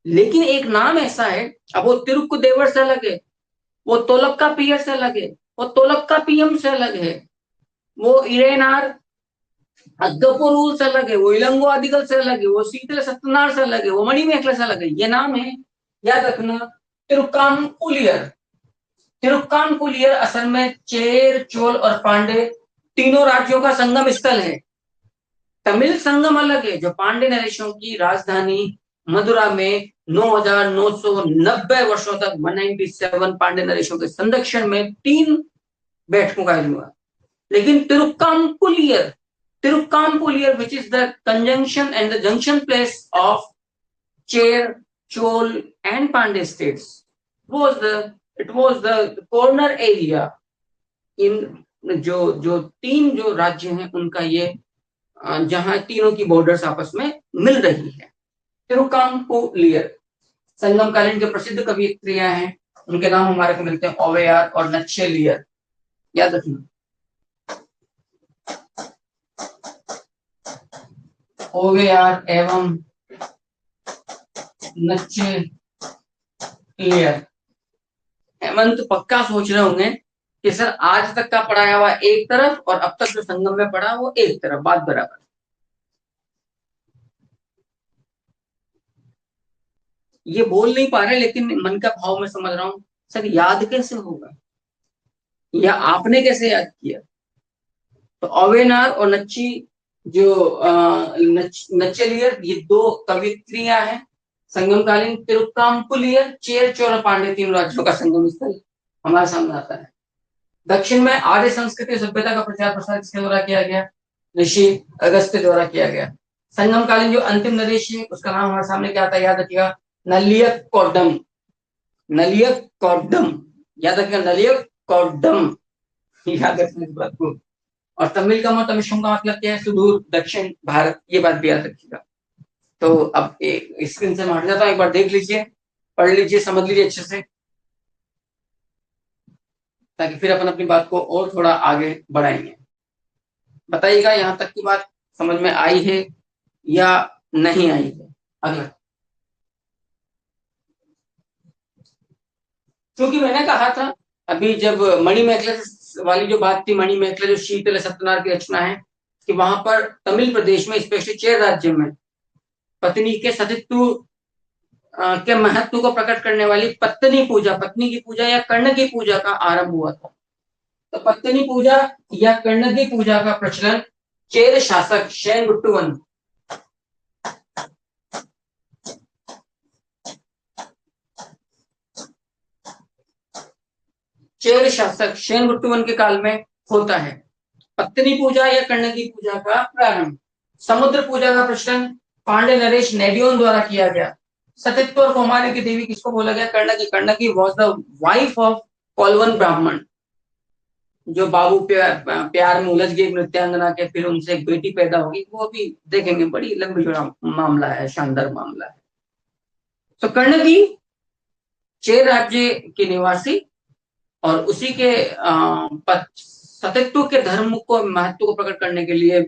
लेकिन एक नाम ऐसा है, अब वो तिरुक्कुदेवर से अलग है, वो तोलक्का पियर से अलग है, वो तोलक्का पीएम से अलग है, वो इरेनार अगपोरुल से अलग है, वो इलंगो आदिगल से अलग है, वो शीतल सत्यनार से अलग है, वो मणिमेखला से अलग है। ये नाम है, याद रखना, तिरुक्कानपुलियर। तिरुक्कानपुलियर असल में चेर, चोल और पांडे तीनों राज्यों का संगम स्थल है। तमिल संगम अलग है, जो पांडे नरेशों की राजधानी मदुरा में 9,990 वर्षों तक 197 पांडे नरेशों के संरक्षण में 3 बैठकों का आयोजन हुआ। लेकिन तिरुक्कामपुलियर which is the conjunction and the junction place of Cher, Chol and Pandey states was the corner area in जो 3 जो राज्य हैं उनका ये जहां तीनों की बॉर्डर्स आपस में मिल रही है। तिरुक्कामपुलियर संगमकालीन जो प्रसिद्ध कवियत्रियां हैं उनके नाम हमारे को मिलते हैं ओवेयार और नच्चेलियर, याद रखना। ओवेयार एवं नच्चेलियर। हेमंत पक्का सोच रहे होंगे कि सर आज तक का पढ़ाया हुआ एक तरफ और अब तक जो संगम में पढ़ा वो एक तरफ, बात बराबर। ये बोल नहीं पा रहे लेकिन मन का भाव मैं समझ रहा हूं, सर याद कैसे होगा या आपने कैसे याद किया? तो ओवेनार और नच्ची जो नच्चेलियर ये 2 कवियत्रियां हैं। संगमकालीन तिरुक्कामपुलियर, चेर, चोल, पांडे 3 राज्यों का संगम स्थल हमारे सामने आता है। दक्षिण में आर्य संस्कृति सभ्यता का प्रचार प्रसार किसके द्वारा किया गया? ऋषि अगस्त्य द्वारा किया गया। संगमकालीन जो अंतिम नरेश है उसका नाम हमारे सामने क्या आता है? याद रखिएगा, नलियकोड्डम। नलियकोड्डम, याद रखिएगा, नलियकोड्डम, याद रखना इस बात को। और तमिल का तमिशम का मतलब क्या है? सुदूर दक्षिण भारत, ये बात भी याद रखिएगा। तो अब स्क्रीन से मैं हट जाता हूं, एक बार देख लीजिए, पढ़ लीजिए, समझ लीजिए अच्छे से, ताकि फिर अपन अपनी बात को और थोड़ा आगे बढ़ाएंगे। बताइएगा यहां तक की बात समझ में आई है या नहीं आई है? अगला, क्योंकि मैंने कहा था अभी जब मणिमेखला वाली जो बात थी, मणिमेखला जो शीतल सत्यनारायण की रचना है, कि वहां पर तमिल प्रदेश में स्पेशली चेर राज्य में पत्नी के सतीत्व के महत्व को प्रकट करने वाली पत्नी की पूजा या कर्ण की पूजा का आरंभ हुआ था। तो पत्नी पूजा या कर्ण की पूजा का प्रचलन चेर शासक शेनगुट्टुवन के काल में होता है। पत्नी पूजा या कर्ण की पूजा का प्रारंभ। समुद्र पूजा का प्रचलन पांडे नरेश नेडियोन द्वारा किया गया। सतीत्व और कौमार्य की देवी किसको बोला गया? कर्ण की वॉज द वाइफ ऑफ कोलवन ब्राह्मण, जो बाबू प्यार में उलझ गई नृत्यांगना के, फिर उनसे एक बेटी पैदा होगी, वो अभी देखेंगे, बड़ी लंबी मामला है, शानदार मामला है। तो कर्ण की चेर राज्य के निवासी और उसी के सतत्व के धर्म को महत्व को प्रकट करने के लिए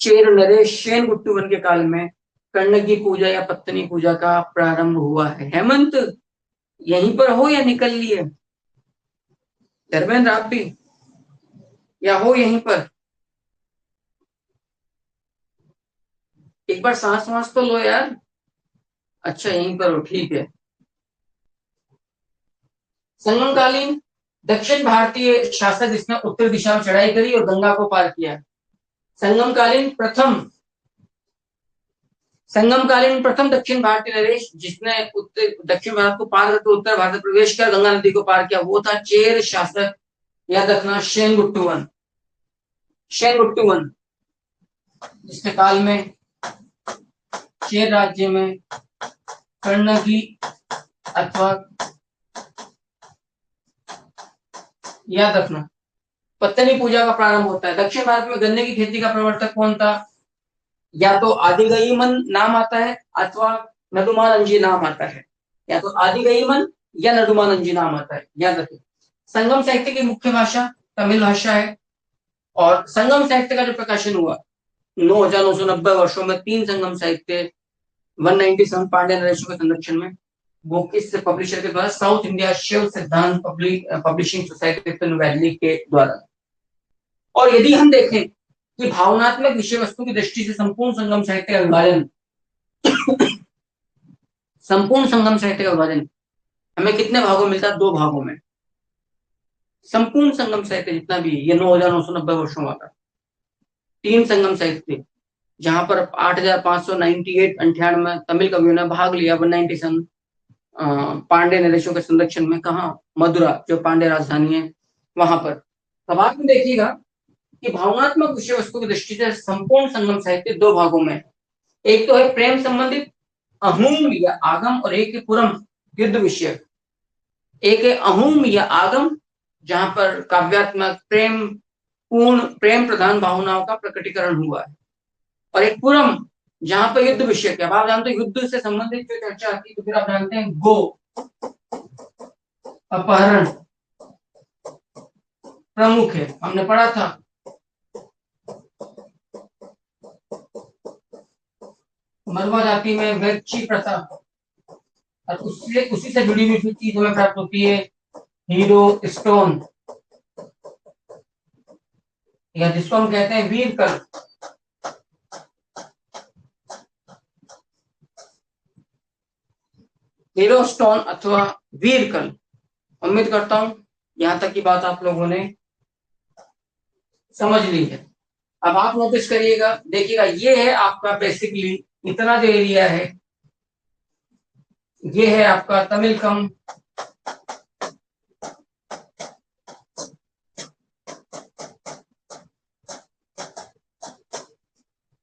चेर नरेश सेनगुट्टुवन के काल में कर्ण की पूजा या पत्नी पूजा का प्रारंभ हुआ है। हेमंत यहीं पर हो या निकल लिए? धर्मेंद्र आप भी या हो यहीं पर? एक बार सांस वांस तो लो यार। अच्छा यहीं पर हो, ठीक है। संगमकालीन दक्षिण भारतीय शासक जिसने उत्तर दिशा में चढ़ाई करी और गंगा को पार किया। संगमकालीन प्रथम दक्षिण भारतीय नरेश जिसने उत्तर दक्षिण भारत को पार करके उत्तर भारत में प्रवेश किया, गंगा नदी को पार किया, वो था चेर शासक, याद रखना, सेनगुट्टुवन जिसके काल में चेर राज्य में कर्णगी अथवा, याद रखना, पत्नी पूजा का प्रारंभ होता है। दक्षिण भारत में गन्ने की खेती का प्रवर्तक कौन था? या तो आदिगयीमन नाम आता है अथवा नदुमानंजी नाम आता है, या तो आदिगयीमन या नदुमानंजी नाम आता है, याद रखें। संगम साहित्य की मुख्य भाषा तमिल भाषा है और संगम साहित्य का जो प्रकाशन हुआ 9,990 वर्षों में 3 संगम साहित्य 197 पांड्य नरेशों के संरक्षण में, वो किस पब्लिशर के द्वारा? साउथ इंडिया शिव सिद्धांत पब्लिशिंग सोसाइटी वैली के द्वारा। और यदि हम देखें कि भावनात्मक विषय वस्तु की दृष्टि से संपूर्ण संगम साहित्य का विभाजन हमें कितने भागों में मिलता है? 2 भागों में। संपूर्ण संगम साहित्य जितना भी ये 9,990 वर्षों में आता, 3 संगम साहित्य जहां पर 8,598 में तमिल कवियों ने भाग लिया 197 पांड्य नरेशों के संरक्षण में। कहा? मदुरा, जो पांड्य राजधानी है, वहां पर। अब आप देखिएगा कि भावनात्मक विषय वस्तु की दृष्टि से संपूर्ण संगम साहित्य 2 भागों में, एक तो है प्रेम संबंधित अहूम या आगम और एक है पुरम युद्ध विषय। एक है अहूम या आगम जहां पर काव्यात्मक प्रेम प्रधान भावनाओं का प्रकटीकरण हुआ है, और एक पुरम जहां पर युद्ध विषय। अब आप जानते हैं युद्ध से संबंधित जो चर्चा आती है तो फिर आप जानते हैं गो अपहरण प्रमुख है, हमने पढ़ा था। मरवा जाति में वैक्षी प्रथा और उसी से जुड़ी हुई चीज हमें प्राप्त होती है हीरो स्टोन, या जिसको हम कहते हैं वीर कल। हीरो स्टोन अथवा वीर कल। उम्मीद करता हूं यहां तक की बात आप लोगों ने समझ ली है। अब आप नोटिस करिएगा, देखिएगा, ये है आपका बेसिकली इतना जो एरिया है, ये है आपका तमिलकम,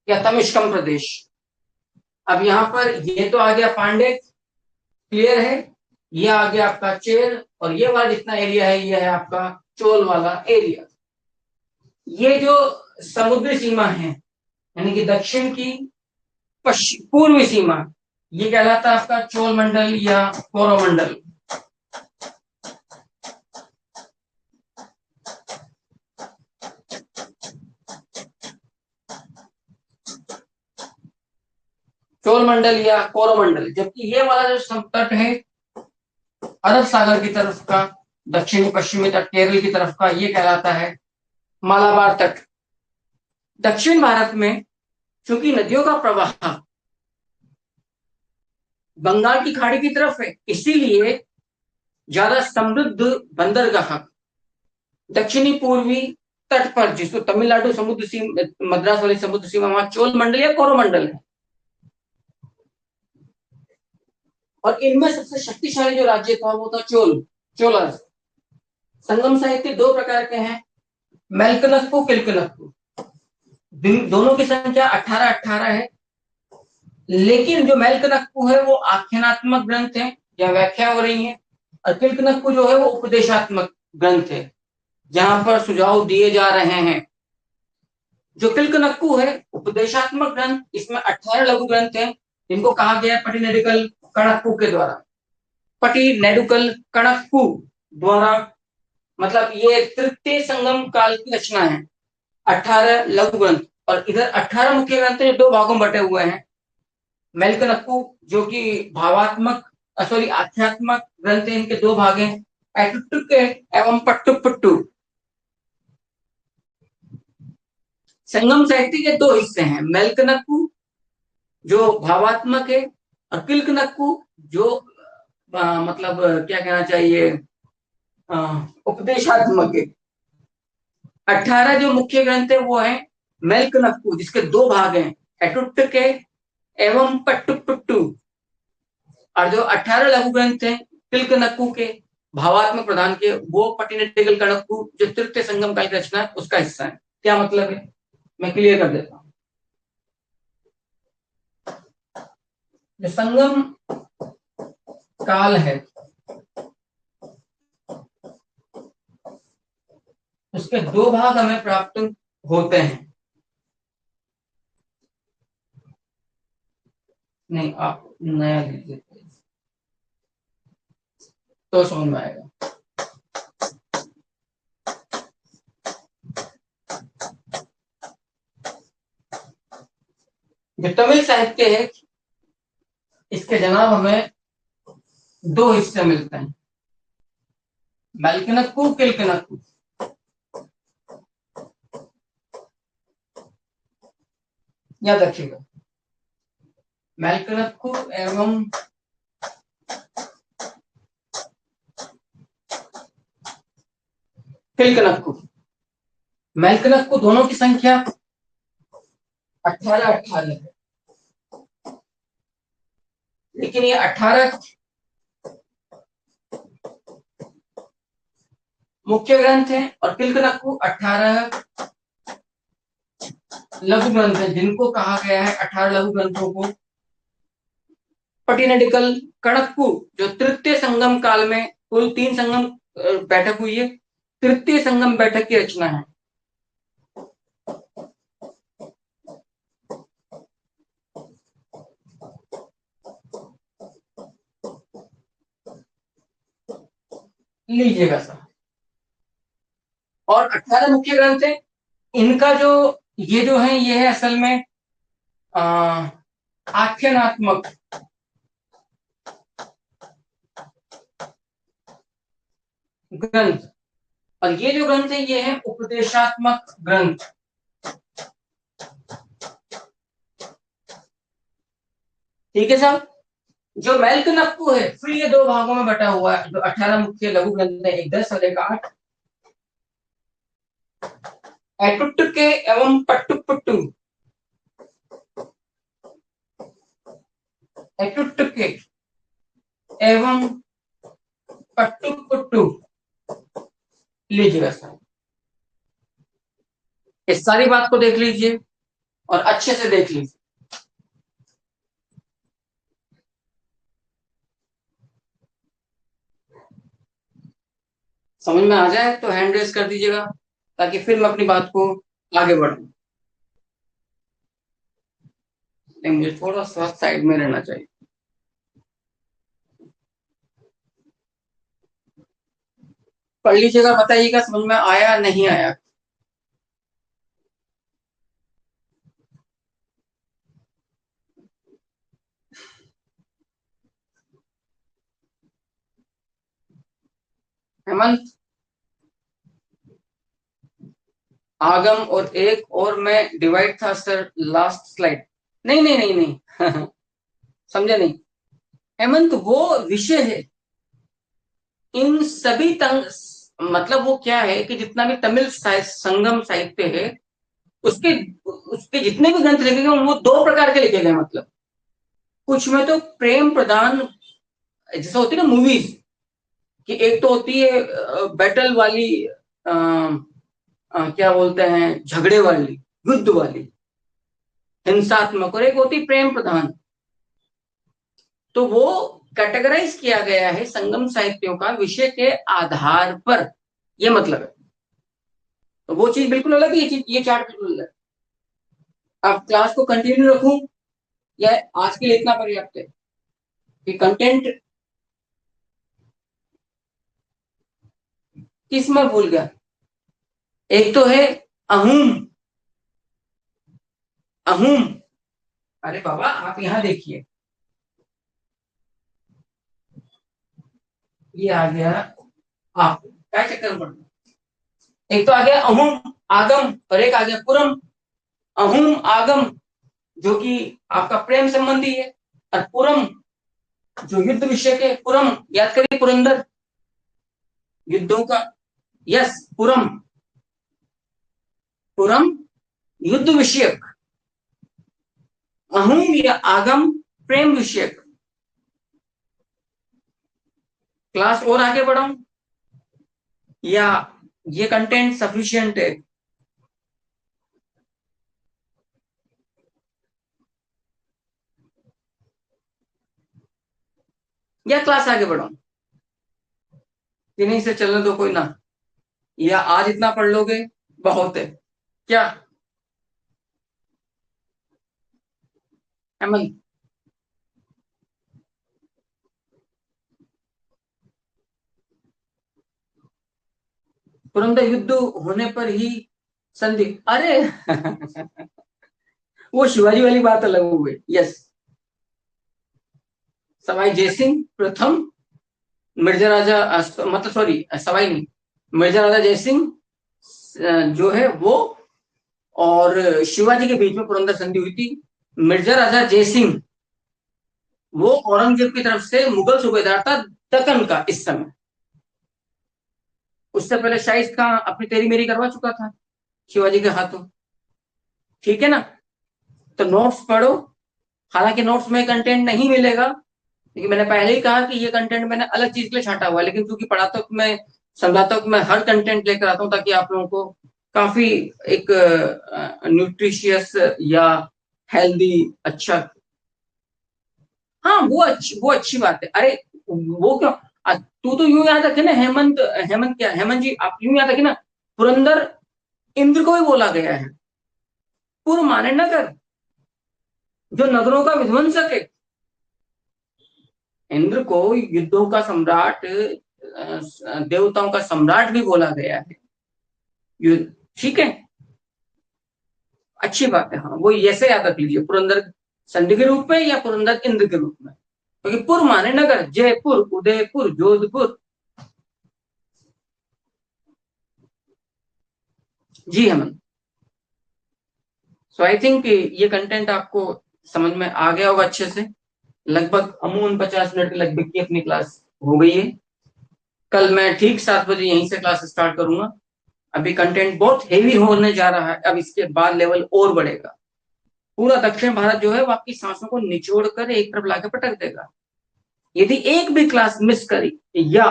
या तमिश्कम प्रदेश। अब यहां पर ये तो आ गया पांडे, क्लियर है, ये आ गया आपका चेर, और ये वाला जितना एरिया है ये है आपका चोल वाला एरिया। ये जो समुद्री सीमा है यानी कि दक्षिण की पूर्वी सीमा, ये कहलाता है आपका चोल मंडल या कोरोमंडल। चोल मंडल या कोरोमंडल। जबकि ये वाला जो समतट है अरब सागर की तरफ का, दक्षिणी पश्चिमी तट केरल की तरफ का, ये कहलाता है मालाबार तट। दक्षिण भारत में चूंकि नदियों का प्रवाह बंगाल की खाड़ी की तरफ है, इसीलिए ज्यादा समृद्ध बंदरगाह दक्षिणी पूर्वी तट पर, जिसको तमिलनाडु समुद्र सीमा, मद्रास वाली समुद्र सीमा, वहां चोल मंडल या कोरोमंडल है। और इनमें सबसे शक्तिशाली जो राज्य था वो था चोलर्स। संगम साहित्य 2 प्रकार के हैं, मेलकनक्कु किलकनक्कु। दोनों की संख्या 18-18 है, लेकिन जो मेलकनक्कु है वो आख्यानात्मक ग्रंथ है जहां व्याख्या हो रही है, और किलकनक्कु जो है वो उपदेशात्मक ग्रंथ है जहां पर सुझाव दिए जा रहे हैं। जो किलकनक्कु है उपदेशात्मक ग्रंथ, इसमें 18 लघु ग्रंथ हैं जिनको कहा गया है पटीनेडुकल कणक्कु द्वारा मतलब ये तृतीय संगम काल की रचना है। 18 लघु ग्रंथ, और इधर 18 मुख्य ग्रंथ जो दो भागों में बटे हुए हैं। मेलकनक्कु जो कि भावात्मक, सॉरी आध्यात्मक ग्रंथ है, इनके दो भाग हैं, एटुटुक एवं पट्टुपुट्टु। संगम साहित्य के दो हिस्से हैं, मेलकनक्कु जो भावात्मक है, और किलकनक्कु जो मतलब क्या कहना चाहिए, उपदेशात्मक है। 18 जो मुख्य ग्रंथ है वो है मेलकनक्कु, जिसके दो भाग हैं, एटुटुके एवं पट्टुपुट्टु। और जो 18 लघु ग्रंथ हैं तिलकनक्कु के, भावात्मक प्रधान के, वो पट्टिनेट्टिगल कणक्कु जो तृतीय संगम काल की रचना है उसका हिस्सा है। क्या मतलब है, मैं क्लियर कर देता हूँ। जो संगम काल है उसके दो भाग हमें प्राप्त होते हैं। नहीं, आप नया लीजिए तो समझ में आएगा। जो तमिल साहित्य है इसके जनाब हमें दो हिस्से मिलते हैं, मेलकनक्कु किलकनक्कु। याद रखिएगा, मेलकनक्कु एवं किलकनक्कु। मेलकनक्कु दोनों की संख्या 18 है, लेकिन ये 18 मुख्य ग्रंथ है और किलकनक्कु 18 लघु ग्रंथ है, जिनको कहा गया है 18 लघु ग्रंथों को पट्टिनेटिकल कणक्कु, जो तृतीय संगम काल में कुल 3 संगम बैठक हुई है, तृतीय संगम बैठक की रचना है। लीजिएगा सर, और 18 मुख्य ग्रंथ है, इनका जो ये जो है ये है असल में आख्यानात्मक ग्रंथ, और ये जो ग्रंथ है ये है उपदेशात्मक ग्रंथ। ठीक है साहब। जो मेलकनक्कु है फिर ये दो भागों में बटा हुआ है, जो 18 मुख्य लघु ग्रंथ है, एक 10 और एक 8। एटुटुके एवं पट्टुपुट्टु। एटुटुके एवं पट्टुपुट्टु। लीजिएगा सर, इस सारी बात को देख लीजिए और अच्छे से देख लीजिए। समझ में आ जाए तो हैंड रेस कर दीजिएगा, ताकि फिर मैं अपनी बात को आगे बढ़ाऊं। नहीं, मुझे थोड़ा सा साइड में रहना चाहिए। पढ़ लीजिएगा, बताइएगा समझ में आया नहीं आया। हेमंत, आगम और एक और मैं डिवाइड था सर, लास्ट स्लाइड। नहीं नहीं नहीं नहीं समझे नहीं। हेमंत वो विषय है, इन सभी मतलब वो क्या है कि जितना भी तमिल संगम साहित्य है उसके उसके जितने भी ग्रंथ लिखे गए वो दो प्रकार के लिखे गए। मतलब कुछ में तो प्रेम प्रधान, जैसे होती है ना मूवीज, कि एक तो होती है बैटल वाली, क्या बोलते हैं, झगड़े वाली, युद्ध वाली, हिंसात्मक, और एक होती प्रेम प्रधान। तो वो कैटेगराइज किया गया है संगम साहित्यों का विषय के आधार पर, ये मतलब है। तो वो चीज बिल्कुल अलग है, ये चीज, ये चार्ट बिल्कुल अलग है। आप क्लास को कंटिन्यू रखूं या आज के लिए इतना पर्याप्त है कि कंटेंट किस में भूल गया? एक तो है अहूम, अहूम। अरे बाबा आप यहां देखिए, ये आ गया। आप क्या चक्कर में? एक तो आ गया अहूम आगम और एक आ गया पुरम। अहूम आगम जो कि आपका प्रेम संबंधी है, और पुरम जो युद्ध विषय के। पुरम याद करिए, पुरंदर, युद्धों का। यस, पुरम, पुरम युद्ध विषयक, अहूम या आगम प्रेम विषयक। क्लास और आगे बढ़ाऊं या ये कंटेंट सफिशिएंट है? या क्लास आगे बढ़ाऊं? इन्हीं से चलने दो, कोई ना। या आज इतना पढ़ लोगे बहुत है क्या? अमन, पुरंदर युद्ध होने पर ही संधि। अरे वो शिवाजी वाली बात अलग हो गई। यस, सवाई जयसिंह प्रथम, मिर्जा राजा मतलब सॉरी सवाई नहीं, मिर्जा राजा जयसिंह जो है वो और शिवाजी के बीच में पुरंदर संधि हुई थी। मिर्जा राजा जयसिंह वो औरंगजेब की तरफ से मुगल सूबेदार था दक्कन का इस समय। उससे पहले शाहिद खां अपनी तेरी मेरी करवा चुका था शिवाजी के हाथों। ठीक है ना? तो नोट्स पढ़ो। हालांकि नोट्स में कंटेंट नहीं मिलेगा, क्योंकि मैंने पहले ही कहा कि ये कंटेंट मैंने अलग चीज के लिए छांटा हुआ है, लेकिन क्योंकि पढ़ाता हूं मैं, समझाता हूं, मैं हर कंटेंट लेकर आता हूं ताकि आप लोगों को काफी एक न्यूट्रिशियस या हेल्दी अच्छा। हाँ वो अच्छी बात है। अरे वो क्यों, तू तो यूं याद रखे ना, हेमंत, हेमंत क्या, हेमंत जी आप यूं याद रखे ना, पुरंदर इंद्र को भी बोला गया है। पूर्व माने नगर, जो नगरों का विध्वंसक है। इंद्र को युद्धों का सम्राट, देवताओं का सम्राट भी बोला गया है। युद्ध, ठीक है, अच्छी बात है। हाँ वो ऐसे याद रख लीजिए, पुरंदर संधि के रूप में या पुरंदर इंद्र के रूप में, क्योंकि पुर माने नगर, जयपुर, उदयपुर, जोधपुर। जी हेमंत। सो आई थिंक ये कंटेंट आपको समझ में आ गया होगा अच्छे से। लगभग अमूमन 50 मिनट के लगभग की अपनी क्लास हो गई है। कल मैं ठीक 7 बजे यहीं से क्लास स्टार्ट करूंगा। अभी कंटेंट बहुत हेवी होने जा रहा है, अब इसके बाद लेवल और बढ़ेगा। पूरा दक्षिण भारत जो है वो आपकी सांसों को निचोड़ कर एक तरफ लाके पटक देगा। यदि एक भी क्लास मिस करी या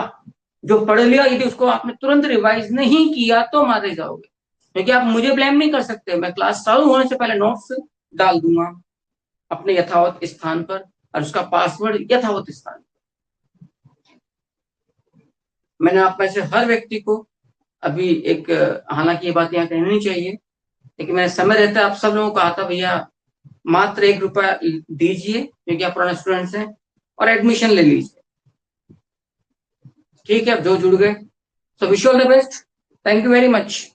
जो पढ़ लिया यदि उसको आपने तुरंत रिवाइज नहीं किया तो मारे जाओगे, क्योंकि आप मुझे ब्लेम नहीं कर सकते। मैं क्लास चालू होने से पहले नोट्स डाल दूंगा अपने यथावत स्थान पर, और उसका पासवर्ड यथावत स्थान। मैंने आप में से हर व्यक्ति को अभी एक, हालांकि ये बात यहाँ कहनी नहीं चाहिए, लेकिन मैंने समय रहते आप सब लोगों को कहा था भैया मात्र 1 रुपया दीजिए, क्योंकि आप पुराने स्टूडेंट्स हैं, और एडमिशन ले लीजिए। ठीक है, अब जो जुड़ गए, so wish all the best. Thank you very much.